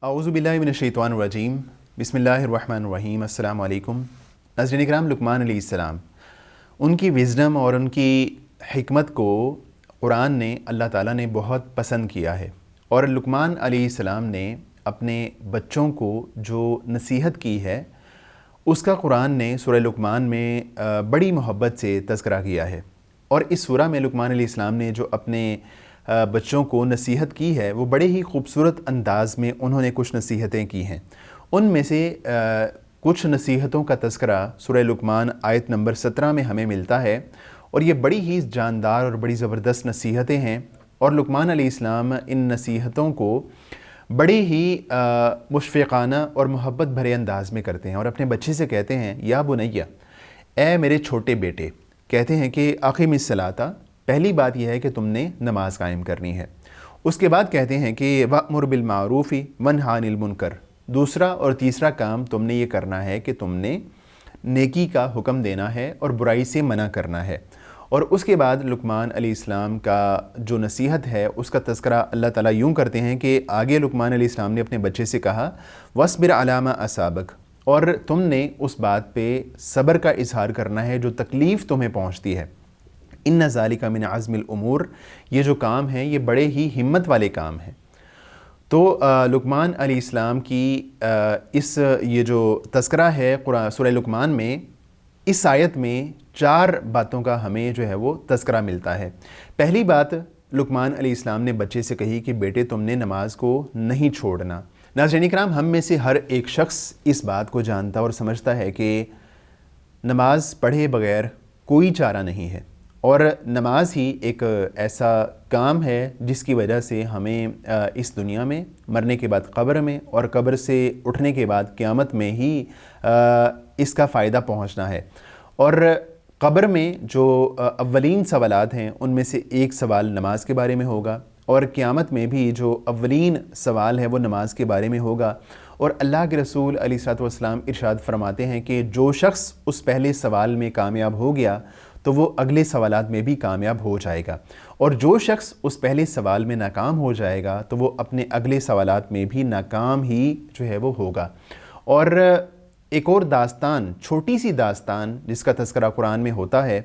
اعوذ باللہ من الشیطان الرجیم بسم اللہ الرحمن الرحیم السلام علیکم ناظرین اکرام، لقمان علیہ السلام، ان کی وزڈم اور ان کی حکمت کو قرآن نے، اللہ تعالیٰ نے بہت پسند کیا ہے، اور لقمان علیہ السلام نے اپنے بچوں کو جو نصیحت کی ہے اس کا قرآن نے سورہ لقمان میں بڑی محبت سے تذکرہ کیا ہے۔ اور اس سورہ میں لقمان علیہ السلام نے جو اپنے بچوں کو نصیحت کی ہے وہ بڑے ہی خوبصورت انداز میں انہوں نے کچھ نصیحتیں کی ہیں۔ ان میں سے کچھ نصیحتوں کا تذکرہ سورہ لقمان آیت نمبر 17 میں ہمیں ملتا ہے، اور یہ بڑی ہی جاندار اور بڑی زبردست نصیحتیں ہیں، اور لقمان علیہ السلام ان نصیحتوں کو بڑے ہی مشفقانہ اور محبت بھرے انداز میں کرتے ہیں، اور اپنے بچے سے کہتے ہیں یا بنیہ، اے میرے چھوٹے بیٹے، کہتے ہیں کہ اقیم الصلاۃ، پہلی بات یہ ہے کہ تم نے نماز قائم کرنی ہے۔ اس کے بعد کہتے ہیں کہ وَأْمُرْ بِالْمَعْرُوفِ وَانْهَ عَنِ الْمُنْكَرِ، دوسرا اور تیسرا کام تم نے یہ کرنا ہے کہ تم نے نیکی کا حکم دینا ہے اور برائی سے منع کرنا ہے۔ اور اس کے بعد لقمان علیہ السلام کا جو نصیحت ہے اس کا تذکرہ اللہ تعالیٰ یوں کرتے ہیں کہ آگے لقمان علیہ السلام نے اپنے بچے سے کہا وَاصْبِرْ عَلَىٰ مَا أَصَابَكَ، اور تم نے اس بات پہ صبر کا اظہار کرنا ہے جو تکلیف تمہیں پہنچتی ہے۔ ان ذالک من عزم الامور، یہ جو کام ہیں یہ بڑے ہی ہمت والے کام ہیں۔ تو لقمان علیہ السلام کی یہ جو تذکرہ ہے سورہ لقمان میں، اس آیت میں 4 باتوں کا ہمیں جو ہے وہ تذکرہ ملتا ہے۔ پہلی بات لقمان علیہ السلام نے بچے سے کہی کہ بیٹے تم نے نماز کو نہیں چھوڑنا۔ ناظرین اکرام، ہم میں سے ہر ایک شخص اس بات کو جانتا اور سمجھتا ہے کہ نماز پڑھے بغیر کوئی چارہ نہیں ہے، اور نماز ہی ایک ایسا کام ہے جس کی وجہ سے ہمیں اس دنیا میں، مرنے کے بعد قبر میں، اور قبر سے اٹھنے کے بعد قیامت میں ہی اس کا فائدہ پہنچنا ہے۔ اور قبر میں جو اولین سوالات ہیں ان میں سے ایک سوال نماز کے بارے میں ہوگا، اور قیامت میں بھی جو اولین سوال ہے وہ نماز کے بارے میں ہوگا۔ اور اللہ کے رسول علیہ الصلوۃ والسلام ارشاد فرماتے ہیں کہ جو شخص اس پہلے سوال میں کامیاب ہو گیا تو وہ اگلے سوالات میں بھی کامیاب ہو جائے گا، اور جو شخص اس پہلے سوال میں ناکام ہو جائے گا تو وہ اپنے اگلے سوالات میں بھی ناکام ہی جو ہے وہ ہوگا۔ اور ایک اور داستان، چھوٹی سی داستان جس کا تذکرہ قرآن میں ہوتا ہے،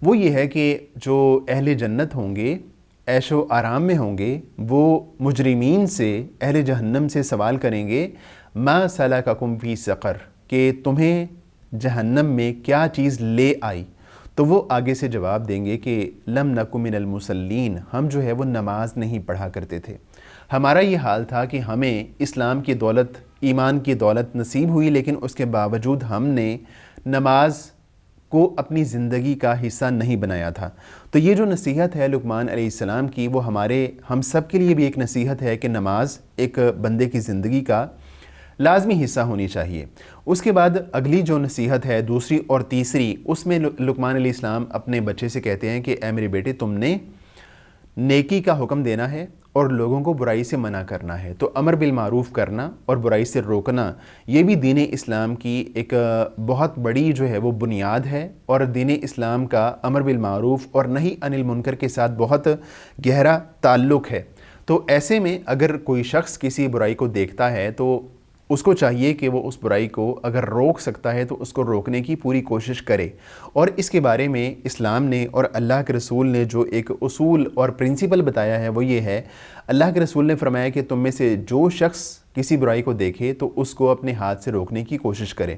وہ یہ ہے کہ جو اہل جنت ہوں گے، عیش و آرام میں ہوں گے، وہ مجرمین سے، اہل جہنم سے سوال کریں گے ما سلککم فی سقر، کہ تمہیں جہنم میں کیا چیز لے آئی؟ تو وہ آگے سے جواب دیں گے کہ لم نک من المصلین، ہم جو ہے وہ نماز نہیں پڑھا کرتے تھے۔ ہمارا یہ حال تھا کہ ہمیں اسلام کی دولت، ایمان کی دولت نصیب ہوئی، لیکن اس کے باوجود ہم نے نماز کو اپنی زندگی کا حصہ نہیں بنایا تھا۔ تو یہ جو نصیحت ہے لقمان علیہ السلام کی، وہ ہم سب کے لیے بھی ایک نصیحت ہے کہ نماز ایک بندے کی زندگی کا لازمی حصہ ہونی چاہیے۔ اس کے بعد اگلی جو نصیحت ہے، دوسری اور تیسری، اس میں لقمان علیہ السلام اپنے بچے سے کہتے ہیں کہ اے میرے بیٹے تم نے نیکی کا حکم دینا ہے اور لوگوں کو برائی سے منع کرنا ہے۔ تو امر بالمعروف کرنا اور برائی سے روکنا، یہ بھی دین اسلام کی ایک بہت بڑی جو ہے وہ بنیاد ہے، اور دین اسلام کا امر بالمعروف اور نہی عن المنکر کے ساتھ بہت گہرا تعلق ہے۔ تو ایسے میں اگر کوئی شخص کسی برائی کو دیکھتا ہے تو اس کو چاہیے کہ وہ اس برائی کو اگر روک سکتا ہے تو اس کو روکنے کی پوری کوشش کرے۔ اور اس کے بارے میں اسلام نے اور اللہ کے رسول نے جو ایک اصول اور پرنسپل بتایا ہے وہ یہ ہے، اللہ کے رسول نے فرمایا کہ تم میں سے جو شخص کسی برائی کو دیکھے تو اس کو اپنے ہاتھ سے روکنے کی کوشش کرے۔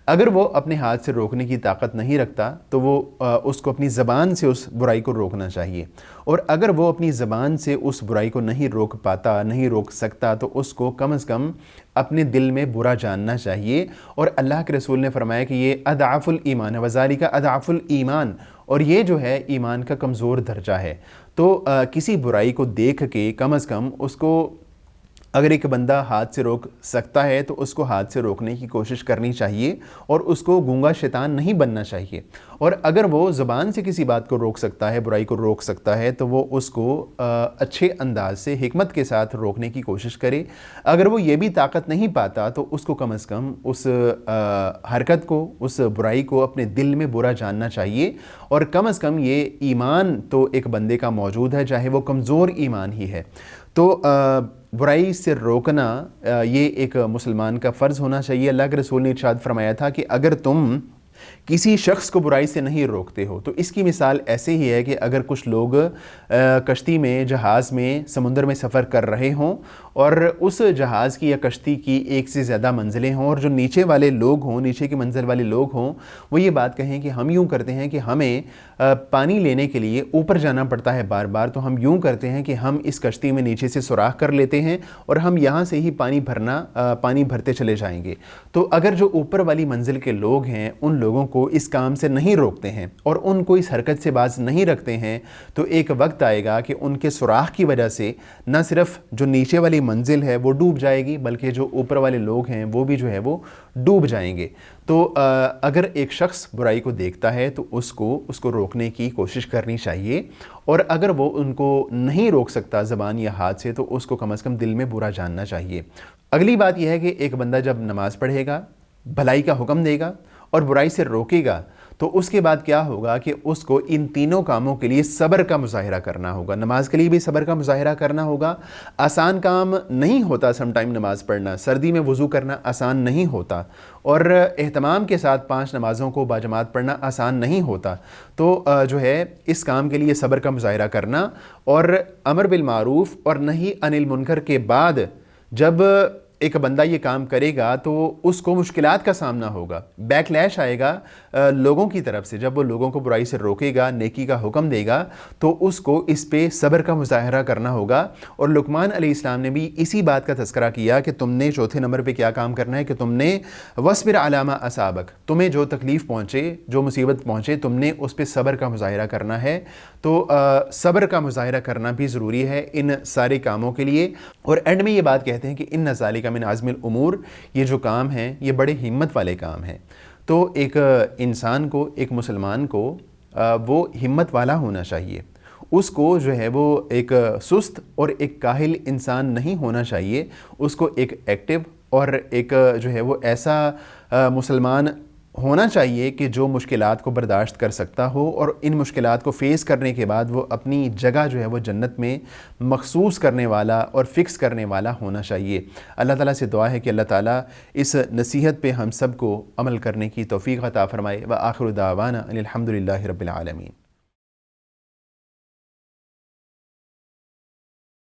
اگر وہ اپنے ہاتھ سے روکنے کی طاقت نہیں رکھتا تو وہ اس کو اپنی زبان سے اس برائی کو روکنا چاہیے، اور اگر وہ اپنی زبان سے اس برائی کو نہیں روک پاتا، نہیں روک سکتا، تو اس کو کم از کم اپنے دل میں برا جاننا چاہیے۔ اور اللہ کے رسول نے فرمایا کہ یہ اضعف الایمان وذالک اضعف الایمان، اور یہ جو ہے ایمان کا کمزور درجہ ہے۔ تو کسی برائی کو دیکھ کے کم از کم اس کو، اگر ایک بندہ ہاتھ سے روک سکتا ہے تو اس کو ہاتھ سے روکنے کی کوشش کرنی چاہیے، اور اس کو گونگا شیطان نہیں بننا چاہیے۔ اور اگر وہ زبان سے کسی بات کو روک سکتا ہے، برائی کو روک سکتا ہے، تو وہ اس کو اچھے انداز سے حکمت کے ساتھ روکنے کی کوشش کرے۔ اگر وہ یہ بھی طاقت نہیں پاتا تو اس کو کم از کم اس حرکت کو، اس برائی کو اپنے دل میں برا جاننا چاہیے، اور کم از کم یہ ایمان تو ایک بندے کا موجود ہے، چاہے وہ کمزور ایمان ہی ہے۔ تو برائی سے روکنا یہ ایک مسلمان کا فرض ہونا چاہیے۔ اللہ کے رسول نے ارشاد فرمایا تھا کہ اگر تم کسی شخص کو برائی سے نہیں روکتے ہو تو اس کی مثال ایسے ہی ہے کہ اگر کچھ لوگ کشتی میں، جہاز میں، سمندر میں سفر کر رہے ہوں اور اس جہاز کی یا کشتی کی ایک سے زیادہ منزلیں ہوں، اور جو نیچے والے لوگ ہوں، نیچے کی منزل والے لوگ ہوں، وہ یہ بات کہیں کہ ہم یوں کرتے ہیں کہ ہمیں پانی لینے کے لیے اوپر جانا پڑتا ہے بار بار، تو ہم یوں کرتے ہیں کہ ہم اس کشتی میں نیچے سے سوراخ کر لیتے ہیں اور ہم یہاں سے ہی پانی بھرتے چلے جائیں گے۔ تو اگر جو اوپر والی منزل کے لوگ ہیں ان لوگوں کو اس کام سے نہیں روکتے ہیں اور ان کو اس حرکت سے باز نہیں رکھتے ہیں، تو ایک وقت آئے گا کہ ان کے سوراخ کی وجہ سے نہ صرف جو نیچے والی منزل ہے وہ ڈوب جائے گی، بلکہ جو اوپر والے لوگ ہیں وہ بھی جو ہے وہ ڈوب جائیں گے۔ تو اگر ایک شخص برائی کو دیکھتا ہے تو اس کو روکنے کی کوشش کرنی چاہیے، اور اگر وہ ان کو نہیں روک سکتا زبان یا ہاتھ سے تو اس کو کم از کم دل میں برا جاننا چاہیے۔ اگلی بات یہ ہے کہ ایک بندہ جب نماز پڑھے گا، بھلائی کا حکم دے گا اور برائی سے روکے گا، تو اس کے بعد کیا ہوگا کہ اس کو ان تینوں کاموں کے لیے صبر کا مظاہرہ کرنا ہوگا۔ نماز کے لیے بھی صبر کا مظاہرہ کرنا ہوگا۔ آسان کام نہیں ہوتا سم ٹائم نماز پڑھنا، سردی میں وضو کرنا آسان نہیں ہوتا، اور اہتمام کے ساتھ 5 نمازوں کو باجماعت پڑھنا آسان نہیں ہوتا۔ تو جو ہے اس کام کے لیے صبر کا مظاہرہ کرنا، اور امر بالمعروف اور نہی عن المنکر کے بعد جب ایک بندہ یہ کام کرے گا تو اس کو مشکلات کا سامنا ہوگا، بیک لیش آئے گا لوگوں کی طرف سے۔ جب وہ لوگوں کو برائی سے روکے گا، نیکی کا حکم دے گا، تو اس کو اس پہ صبر کا مظاہرہ کرنا ہوگا۔ اور لقمان علیہ السلام نے بھی اسی بات کا تذکرہ کیا کہ تم نے چوتھے نمبر پہ کیا کام کرنا ہے کہ تم نے وَاصْبِرْ عَلَىٰ مَا أَصَابَكَ، تمہیں جو تکلیف پہنچے، جو مصیبت پہنچے، تم نے اس پہ صبر کا مظاہرہ کرنا ہے۔ تو صبر کا مظاہرہ کرنا بھی ضروری ہے ان سارے کاموں کے لیے۔ اور اینڈ میں یہ بات کہتے ہیں کہ ان ذالک من عزم الامور، یہ جو کام ہیں یہ بڑے ہمت والے کام ہیں۔ تو ایک انسان کو، ایک مسلمان کو وہ ہمت والا ہونا چاہیے، اس کو جو ہے وہ ایک سست اور ایک کاہل انسان نہیں ہونا چاہیے، اس کو ایک ایکٹیو اور ایک جو ہے وہ ایسا مسلمان ہونا چاہیے کہ جو مشکلات کو برداشت کر سکتا ہو، اور ان مشکلات کو فیس کرنے کے بعد وہ اپنی جگہ جو ہے وہ جنت میں مخصوص کرنے والا اور فکس کرنے والا ہونا چاہیے۔ اللہ تعالیٰ سے دعا ہے کہ اللہ تعالیٰ اس نصیحت پہ ہم سب کو عمل کرنے کی توفیق عطا فرمائے۔ وآخر دعوانا ان الحمد للہ رب العالمین۔